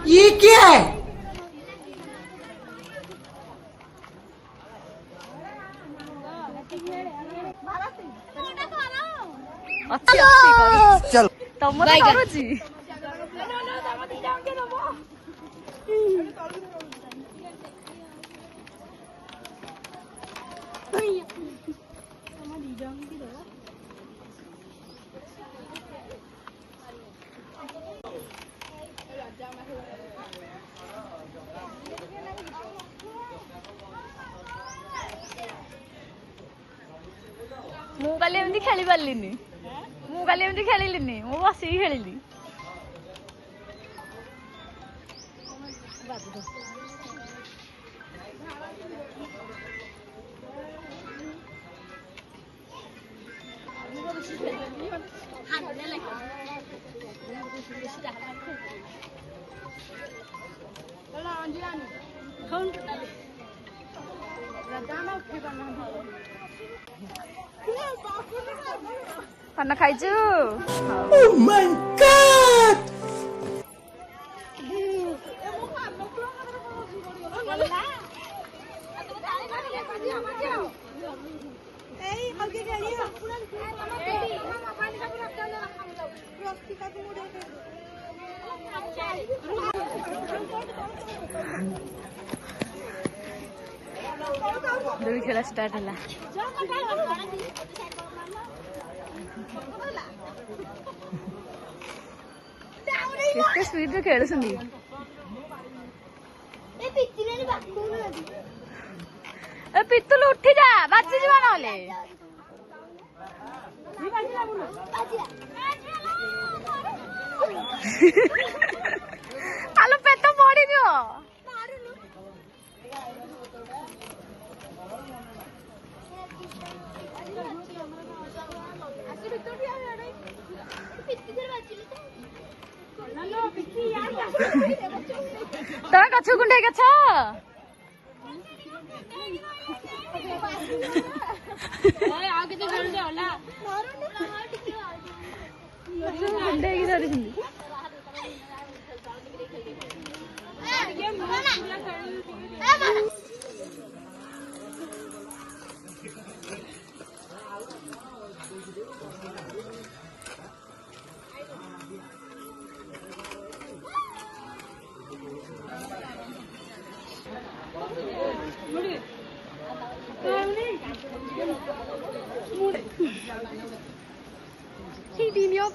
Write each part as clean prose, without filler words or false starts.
ये क्या है? चल ତମର କରୁଛି ମୁଁ କାଲି ଏମିତି ଖେଳି ପାରିଲିନି ମୁଁ ବସିକି ଖେଳିଲି ପାନ ଖାଇଛୁ? Oh my God! ଦୋଳି ଖେଳ ଷ୍ଟାର୍ଟ ହେଲା କେତେ ସ୍ପିଡରେ ଖେଳୁଛନ୍ତି ପିତୁଲ ଉଠି ଯା ବାଜିଯିବା ନହେଲେ ଆଲୋ ପେଟ ପଡିଯିବ ତମେ ଗଛ କୁଣ୍ଡେଇ ଗଛ କୁଣ୍ଡେଇକି ଧରିଛନ୍ତି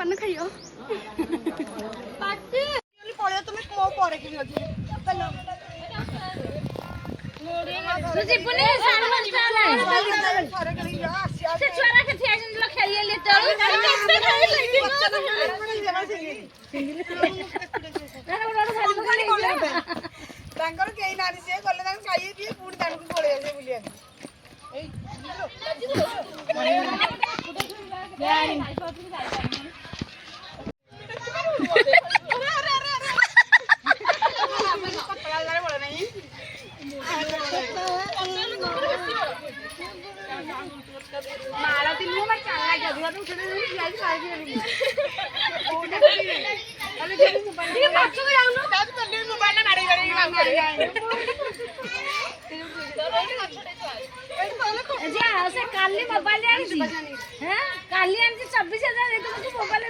ପାନ ଖାଇବ তুমি পরে কি ତାଙ୍କର କେହି ନାହାନ୍ତି ସେ ଗଲେ ତାଙ୍କୁ ଖାଇକି ପିଇ ପୁଣି ତାଙ୍କୁ ପଳେଇ ଆସିବେ ବୁଲିବାକୁ କାଲି ମୋବାଇଲ ଆଣିଛି କାଲି ଆଣିଛି 24,000 ମୋବାଇଲ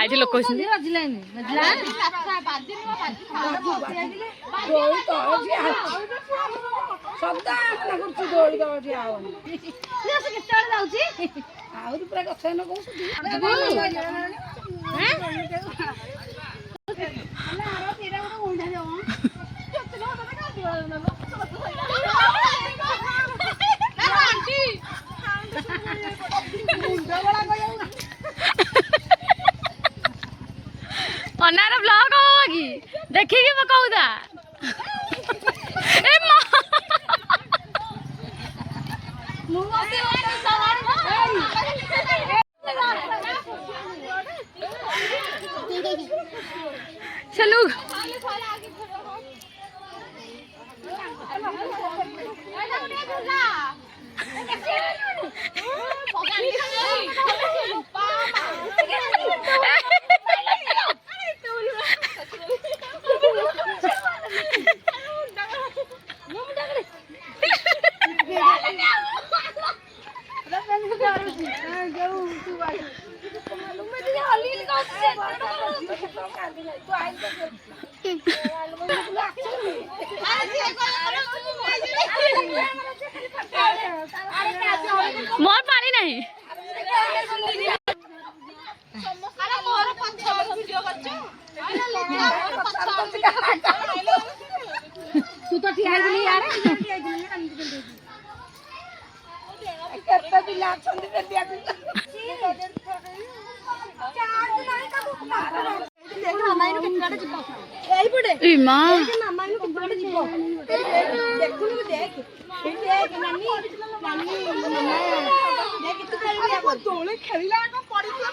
ଆଇଠି ଲୋକ ଅଛନ୍ତି ବାଜିଲାନି କେତେବେଳେ ଯାଉଛି ଆହୁରି ପୁରା ଗଛ କହୁଛନ୍ତି ଅନାର କି ଦେଖିକି ପକଉଥା ଏ ମା ମୁଁ चलो मोर पानी नहीं तू तो ठिया दिली यार କେତେ ପିଲା ଅଛନ୍ତି ବେଲିଆ ପିଲା ଏଇପଟେ ए मां ମାମା ଏଇନୁ କେତେବାଟ ଯିବ ଦେଖୁନୁ ଦେଖ ଦେଖ ନାନୀ ନାନୀ ମାମା ଦେଖ ତୁ ଖେଳିବୁ ଦୋଳି ଖେଳିଲା ଆଗ ପଡ଼ିଥିଲା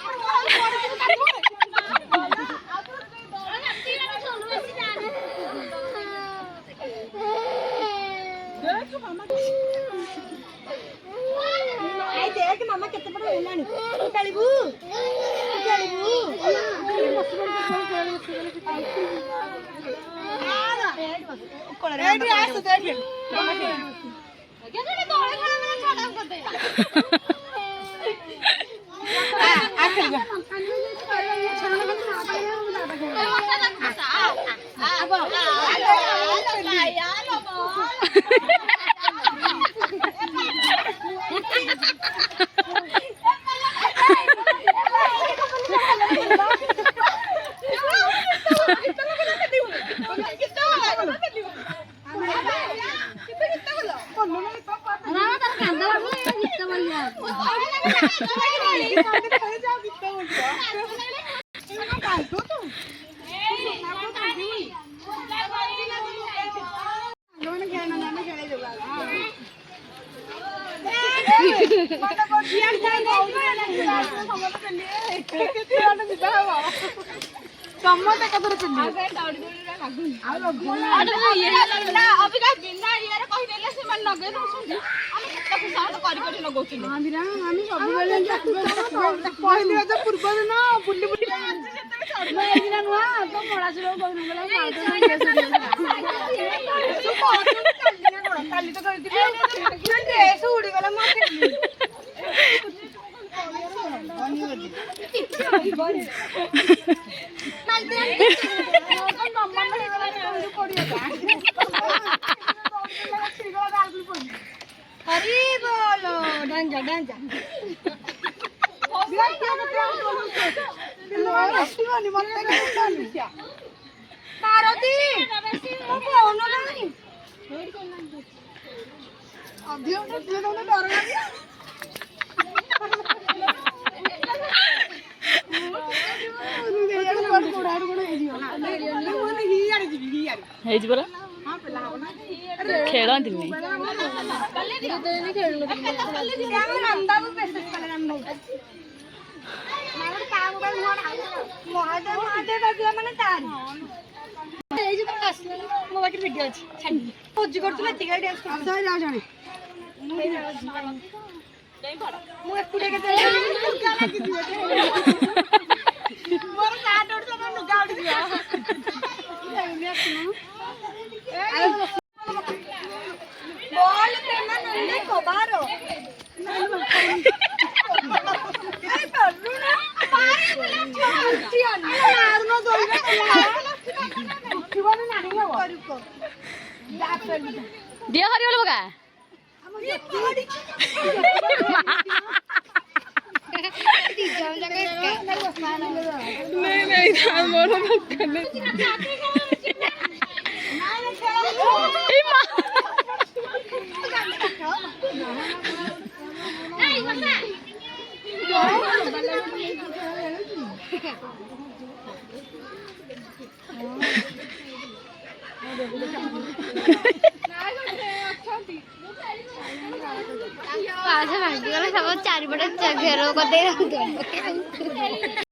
देख मामा केते बड़ हेलानी खेलिबू खेलिबू एडी आस देख मामा केते तोळे खेला में छाड़ा कर दे आ खेलबा हरी बोलो डांजा डांजा पार्वती मो फोन नहीं अधिक डर लगे खेलती दिया हरी वाला बगा नहीं था मोरो मत करने ଭାଙ୍ଗିଗଲା ସବୁ ଚାରିପଟେ ଘେର କରିଦେଇ